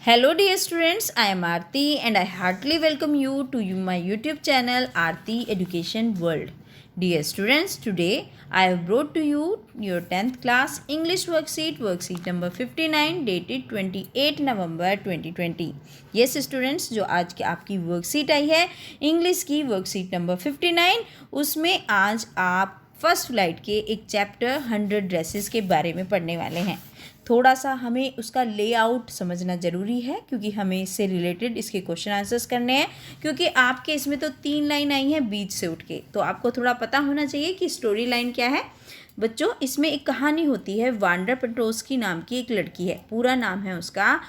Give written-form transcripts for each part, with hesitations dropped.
Hello dear students, I am Aarti and I heartily welcome you to my YouTube channel Aarti Education World. Dear students, today I have brought to you your 10th class English worksheet number 59 dated 28 November 2020. Yes students, जो आज की आपकी worksheet आई है English की worksheet number 59, उसमें आज आप first flight के एक चैप्टर 100 ड्रेसेस के बारे में पढ़ने वाले हैं। थोड़ा सा हमें उसका लेआउट समझना ज़रूरी है क्योंकि हमें इससे रिलेटेड इसके क्वेश्चन आंसर्स करने हैं, क्योंकि आपके इसमें तो 3 लाइन आई हैं बीच से उठ के, तो आपको थोड़ा पता होना चाहिए कि स्टोरी लाइन क्या है। बच्चों, इसमें एक कहानी होती है। वांडा पेट्रोस्की नाम की एक लड़की है, पूरा नाम है उसका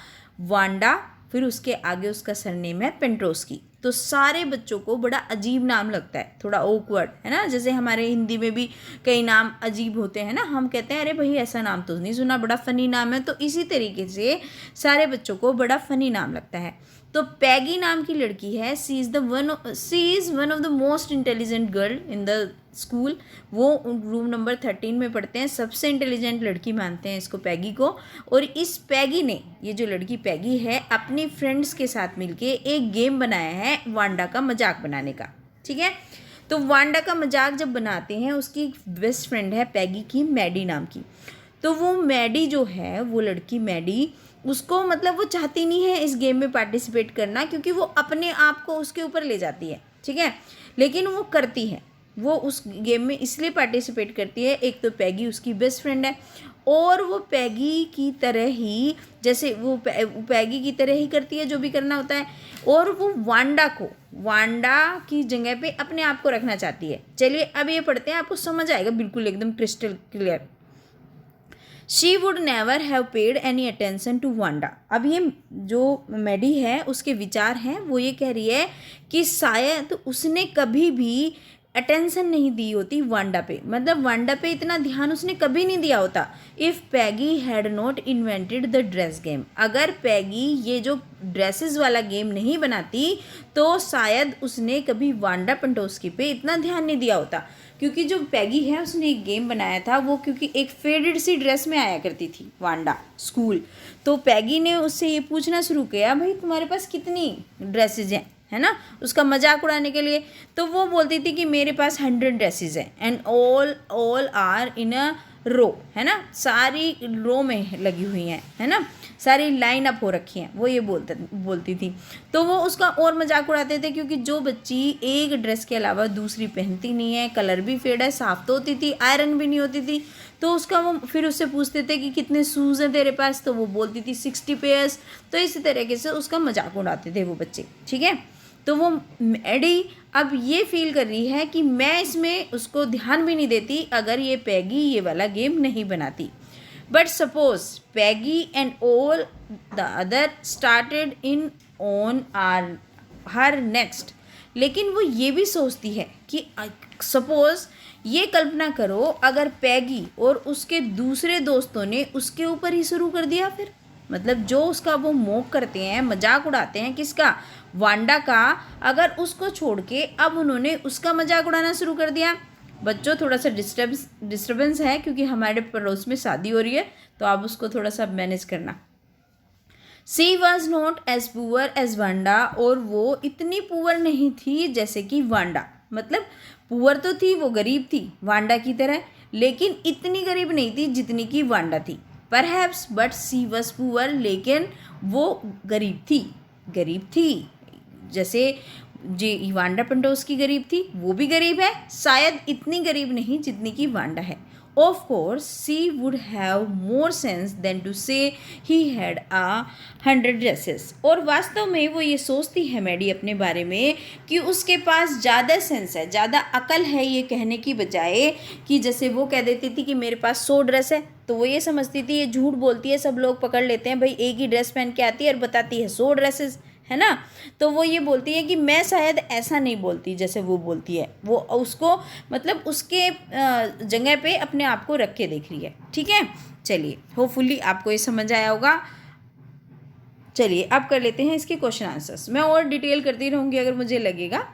वांडा, फिर उसके आगे उसका सरनेम है पेट्रोस्की। तो सारे बच्चों को बड़ा अजीब नाम लगता है, थोड़ा ऑकवर्ड है ना। जैसे हमारे हिंदी में भी कई नाम अजीब होते हैं ना, हम कहते हैं अरे भाई ऐसा नाम तो नहीं सुना, बड़ा फ़नी नाम है। तो इसी तरीके से सारे बच्चों को बड़ा फ़नी नाम लगता है। तो पैगी नाम की लड़की है, she is one of the most intelligent girl in the school. वो रूम नंबर 13 में पढ़ते हैं, सबसे इंटेलिजेंट लड़की मानते हैं इसको, पैगी को। और इस पैगी ने, ये जो लड़की पैगी है, अपनी फ्रेंड्स के साथ मिलके एक गेम बनाया है वांडा का मजाक बनाने का। ठीक है, तो वांडा का मजाक जब बनाते हैं, उसकी बेस्ट फ्रेंड है पैगी की, मैडी नाम की। तो वो मैडी जो है, वो लड़की मैडी, उसको मतलब वो चाहती नहीं है इस गेम में पार्टिसिपेट करना, क्योंकि वो अपने आप को उसके ऊपर ले जाती है। ठीक है, लेकिन वो करती है, वो उस गेम में इसलिए पार्टिसिपेट करती है, एक तो पैगी उसकी बेस्ट फ्रेंड है, और वो पैगी की तरह ही, जैसे वो पैगी की तरह ही करती है जो भी करना होता है, और वो वांडा की जगह पे अपने आप को रखना चाहती है। चलिए अब ये पढ़ते हैं, आपको समझ आएगा बिल्कुल एकदम crystal clear. She would never have paid any attention to Wanda. अब ये जो मैडी है उसके विचार हैं, वो ये कह रही है कि शायद उसने कभी भी अटेंशन नहीं दी होती वांडा पे, मतलब वांडा पे इतना ध्यान उसने कभी नहीं दिया होता। If Peggy had not invented the dress game, अगर पैगी ये जो ड्रेसेस वाला गेम नहीं बनाती तो शायद उसने कभी वांडा पेट्रोस्की पे इतना ध्यान नहीं दिया होता। क्योंकि जो पैगी है उसने एक गेम बनाया था, वो क्योंकि एक फेडेड सी ड्रेस में आया करती थी वांडा स्कूल, तो पैगी ने उससे ये पूछना शुरू किया, भाई तुम्हारे पास कितनी ड्रेसेज हैं, है ना, उसका मजाक उड़ाने के लिए। तो वो बोलती थी कि मेरे पास 100 ड्रेसेस हैं, एंड ऑल आर इन अ रो, है ना, सारी रो में लगी हुई हैं, है ना, सारी लाइन अप हो रखी हैं, वो ये बोलती थी। तो वो उसका और मजाक उड़ाते थे, क्योंकि जो बच्ची एक ड्रेस के अलावा दूसरी पहनती नहीं है, कलर भी फेड है, साफ तो होती थी, आयरन भी नहीं होती थी, तो उसका वो फिर उससे पूछते थे कि कितने शूज़ हैं तेरे पास, तो वो बोलती थी 60 पेयर्स। तो इसी तरीके से उसका मजाक उड़ाते थे वो बच्चे। ठीक है, तो वो मैडी अब ये फील कर रही है कि मैं इसमें उसको ध्यान भी नहीं देती अगर ये पैगी ये वाला गेम नहीं बनाती। But suppose Peggy and all the other started in on are her next, लेकिन वो ये भी सोचती है कि सपोज ये कल्पना करो अगर पैगी और उसके दूसरे दोस्तों ने उसके ऊपर ही शुरू कर दिया, फिर मतलब जो उसका वो मोक करते हैं, मजाक उड़ाते हैं, किसका, वांडा का, अगर उसको छोड़ के अब उन्होंने उसका मजाक उड़ाना शुरू कर दिया। बच्चों, थोड़ा सा डिस्टर्बेंस है क्योंकि हमारे पड़ोस में शादी हो रही है, तो आप उसको थोड़ा सा मैनेज करना। She was not as poor as Wanda, और वो इतनी पुअर नहीं थी जैसे कि वांडा, मतलब पुअर तो थी, वो गरीब थी वांडा की तरह, लेकिन इतनी गरीब नहीं थी जितनी की वांडा थी। Perhaps but she was poor, लेकिन वो गरीब थी जैसे जी वांडा पेट्रोस्की गरीब थी, वो भी गरीब है, शायद इतनी गरीब नहीं जितनी की वांडा है। Of course she would have more sense than to say he had 100 dresses, और वास्तव में वो ये सोचती है मैडी अपने बारे में कि उसके पास ज़्यादा सेंस है, ज़्यादा अकल है, ये कहने की बजाय कि जैसे वो कह देती थी कि मेरे पास 100 ड्रेस है, तो वो ये समझती थी ये झूठ बोलती है, सब लोग पकड़ लेते हैं, भाई एक ही ड्रेस पहन के आती है और बताती है 100 ड्रेसेस, है ना। तो वो ये बोलती है कि मैं शायद ऐसा नहीं बोलती जैसे वो बोलती है, वो उसको मतलब उसके जगह पे अपने आप को रख के देख रही है। ठीक है, चलिए होपफुली आपको ये समझ आया होगा। चलिए अब कर लेते हैं इसके क्वेश्चन आंसर्स, मैं और डिटेल करती रहूँगी अगर मुझे लगेगा।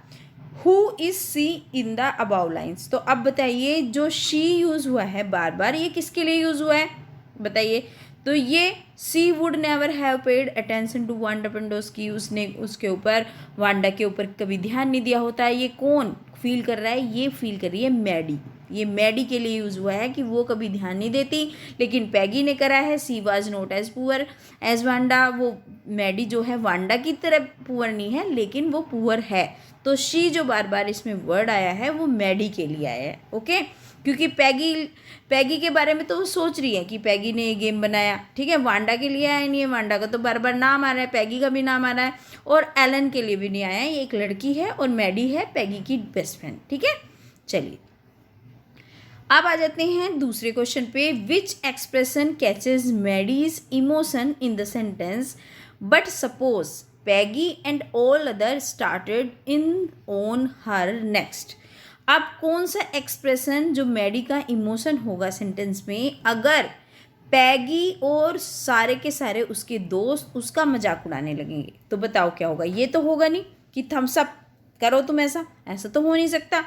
Who is she in the above lines, तो अब बताइए जो शी यूज़ हुआ है बार बार, ये किसके लिए यूज़ हुआ है बताइए। तो ये she would never have paid attention to Wanda Petronski, उसने उसके ऊपर, वांडा के ऊपर कभी ध्यान नहीं दिया होता है। ये कौन फील कर रहा है? ये फील कर रही है मैडी। ये मैडी के लिए यूज़ हुआ है कि वो कभी ध्यान नहीं देती, लेकिन पैगी ने करा है she was not as poor as Wanda. वो मैडी जो है वांडा की तरह पुअर नहीं है, लेकिन वो पुअर है। तो शी जो बार बार इसमें वर्ड आया है वो मैडी के लिए आया है, ओके। क्योंकि पैगी के बारे में तो वो सोच रही है कि पैगी ने ये गेम बनाया, ठीक है। वांडा के लिए आया नहीं है, वांडा का तो बार बार नाम आ रहा है, पैगी का भी नाम आ रहा है, और एलन के लिए भी नहीं आया है। ये एक लड़की है और मैडी है पैगी की बेस्ट फ्रेंड, ठीक है। चलिए अब आ जाते हैं दूसरे क्वेश्चन पे। Which expression catches Maddie's emotion in the sentence but suppose Peggy and all other started in on her next. अब कौन सा एक्सप्रेशन जो मैडी का इमोशन होगा सेंटेंस में, अगर पैगी और सारे के सारे उसके दोस्त उसका मजाक उड़ाने लगेंगे, तो बताओ क्या होगा? ये तो होगा नहीं कि थम्स अप करो तुम, ऐसा तो हो नहीं सकता।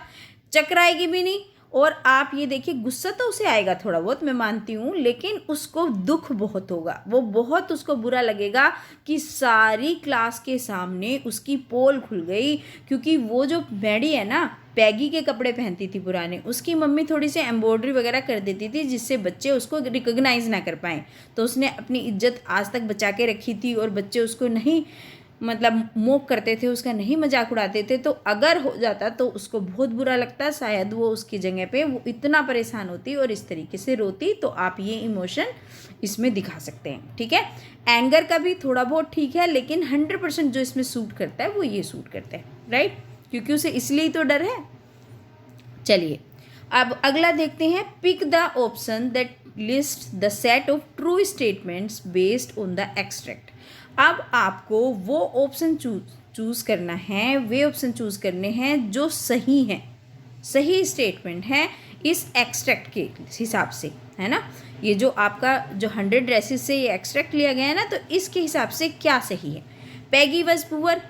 चकराएगी भी नहीं, और आप ये देखिए गुस्सा तो उसे आएगा थोड़ा बहुत, मैं मानती हूँ, लेकिन उसको दुख बहुत होगा। वो बहुत उसको बुरा लगेगा कि सारी क्लास के सामने उसकी पोल खुल गई, क्योंकि वो जो मैडी है ना, पैगी के कपड़े पहनती थी पुराने, उसकी मम्मी थोड़ी सी एम्ब्रॉयडरी वगैरह कर देती थी जिससे बच्चे उसको रिकॉग्नाइज ना कर पाएँ। तो उसने अपनी इज्जत आज तक बचा के रखी थी, और बच्चे उसको नहीं मतलब मोक करते थे, उसका नहीं मजाक उड़ाते थे। तो अगर हो जाता तो उसको बहुत बुरा लगता, शायद वो उसकी जगह पे वो इतना परेशान होती और इस तरीके से रोती। तो आप ये इमोशन इसमें दिखा सकते हैं, ठीक है। एंगर का भी थोड़ा बहुत ठीक है, लेकिन 100% जो इसमें सूट करता है वो ये सूट करता है, राइट, क्योंकि उसे इसलिए तो डर है। चलिए अब अगला देखते हैं। Pick the option that list the set of true statements based on the extract. अब आपको वो ऑप्शन चूज़ करना है, वे ऑप्शन चूज़ करने हैं जो सही हैं, सही स्टेटमेंट हैं इस एक्सट्रैक्ट के हिसाब से, है ना। ये जो आपका जो 100 ड्रेसेस से ये एक्सट्रैक्ट लिया गया है ना, तो इसके हिसाब से क्या सही है? Peggy was poor,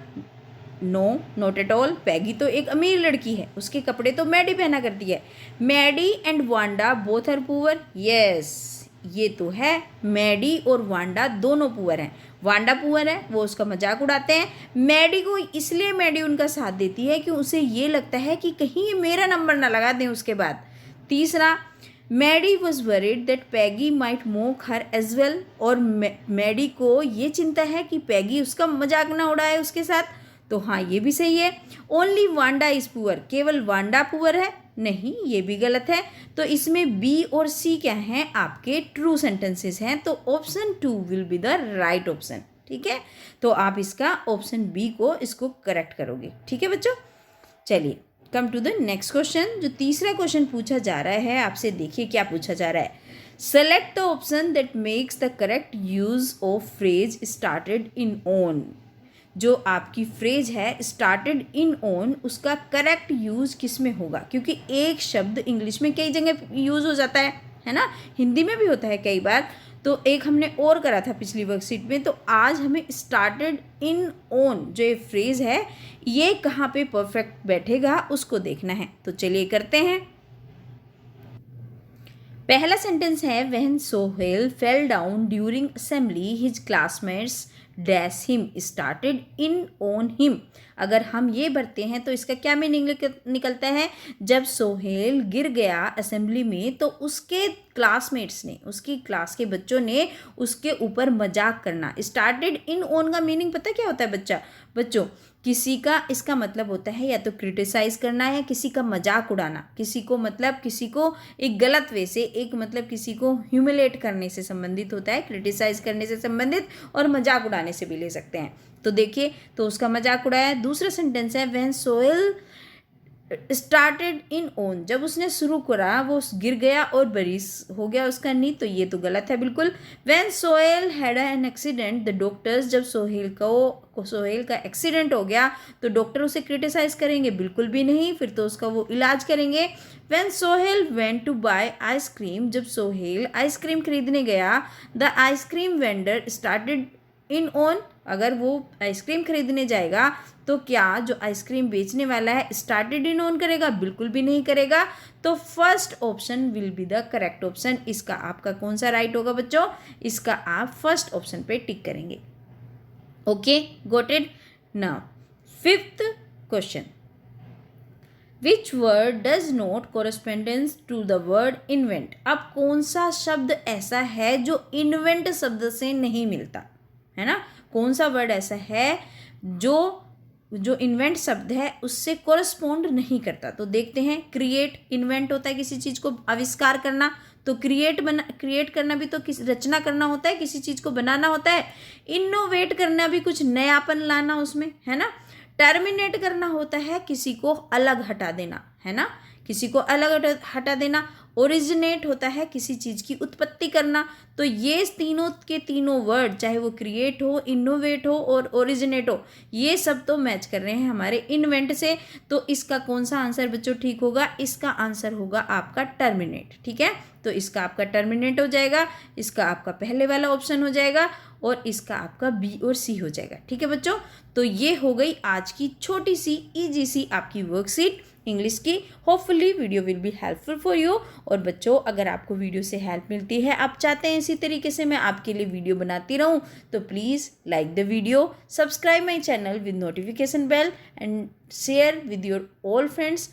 no not at all. Peggy तो एक अमीर लड़की है, उसके कपड़े तो मैडी पहना करती है। Maddie and Wanda both are poor, yes, ये तो है, मैडी और वांडा दोनों पुअर हैं। वांडा पुअर है, वो उसका मजाक उड़ाते हैं। मैडी को इसलिए मैडी उनका साथ देती है कि उसे ये लगता है कि कहीं ये मेरा नंबर ना लगा दें उसके बाद। तीसरा, Maddie was worried that Peggy might mock her as well, और मैडी को ये चिंता है कि पैगी उसका मजाक ना उड़ाए उसके साथ। तो हाँ, ये भी सही है। ओनली वांडा इज पुअर, केवल वांडा पुअर है, नहीं, ये भी गलत है। तो इसमें बी और सी क्या हैं? आपके ट्रू सेंटेंसेस हैं। तो option 2 will be the right option, ठीक है। तो आप इसका ऑप्शन बी को इसको करेक्ट करोगे, ठीक है बच्चों। चलिए come to the next question. जो तीसरा क्वेश्चन पूछा जा रहा है आपसे, देखिए क्या पूछा जा रहा है। Select the option that makes the correct use of phrase started in on. जो आपकी फ्रेज है स्टार्टेड इन ऑन, उसका करेक्ट यूज़ किस में होगा? क्योंकि एक शब्द इंग्लिश में कई जगह यूज़ हो जाता है ना, हिंदी में भी होता है कई बार। तो एक हमने और करा था पिछली वर्कशीट में, तो आज हमें स्टार्टेड इन ऑन जो ये फ्रेज है ये कहाँ पे परफेक्ट बैठेगा उसको देखना है। तो चलिए करते हैं। पहला सेंटेंस है, when Sohail fell down during assembly his classmates dash him started in on him. अगर हम ये भरते हैं तो इसका क्या मीनिंग निकलता है? जब सोहेल गिर गया असेंबली में तो उसके क्लासमेट्स ने, उसकी क्लास के बच्चों ने उसके ऊपर मजाक करना। स्टार्टेड इन ऑन का मीनिंग पता क्या होता है बच्चों? किसी का, इसका मतलब होता है या तो क्रिटिसाइज करना है, किसी का मजाक उड़ाना, किसी को मतलब किसी को एक गलत वे से, एक मतलब किसी को ह्यूमिलेट करने से संबंधित होता है, क्रिटिसाइज करने से संबंधित, और मजाक उड़ाने से भी ले सकते हैं। तो देखिए, तो उसका मजाक उड़ाया। दूसरा सेंटेंस है, when Sohail started in on, जब उसने शुरू करा वो गिर गया और बरिश हो गया उसका नी, तो ये तो गलत है बिल्कुल। When Sohail had an accident the doctors, जब सोहेल का एक्सीडेंट हो गया तो डॉक्टर उसे क्रिटिसाइज करेंगे? बिल्कुल भी नहीं, फिर तो उसका वो इलाज करेंगे। When Sohail went to buy ice cream, जब सोहेल आइसक्रीम खरीदने गया the ice cream vendor started in on, अगर वो आइसक्रीम खरीदने जाएगा तो क्या जो आइसक्रीम बेचने वाला है स्टार्टेड इन ऑन करेगा? बिल्कुल भी नहीं करेगा। तो first option will be the correct option. इसका आपका कौन सा राइट होगा बच्चों? इसका आप फर्स्ट ऑप्शन पे टिक करेंगे। Okay, got it. Now fifth question, which word does not correspondence to the word invent? अब कौन सा शब्द ऐसा है जो इन्वेंट शब्द से नहीं मिलता है ना? कौन सा वर्ड ऐसा है जो जो इन्वेंट शब्द है उससे कोरस्पॉन्ड नहीं करता? तो देखते हैं। क्रिएट, इन्वेंट होता है किसी चीज़ को आविष्कार करना, तो क्रिएट करना भी तो किसी रचना करना होता है, किसी चीज़ को बनाना होता है। इनोवेट करना भी कुछ नयापन लाना उसमें, है ना? टर्मिनेट करना होता है किसी को अलग हटा देना, है ना? किसी को अलग हटा देना। ओरिजिनेट होता है किसी चीज़ की उत्पत्ति करना। तो ये तीनों के तीनों वर्ड, चाहे वो क्रिएट हो, इनोवेट हो और ओरिजिनेट हो, ये सब तो मैच कर रहे हैं हमारे इन्वेंट से। तो इसका कौन सा आंसर बच्चों ठीक होगा? इसका आंसर होगा आपका टर्मिनेट। ठीक है, तो इसका आपका टर्मिनेट हो जाएगा, इसका आपका पहले वाला ऑप्शन हो जाएगा और इसका आपका बी और सी हो जाएगा। ठीक है बच्चों, तो ये हो गई आज की छोटी सी इजी सी आपकी वर्कशीट इंग्लिश की। Hopefully video will be helpful for you. और बच्चों, अगर आपको वीडियो से हेल्प मिलती है, आप चाहते हैं इसी तरीके से मैं आपके लिए वीडियो बनाती रहूं, तो please like the video, subscribe my channel with notification bell and share with your all friends.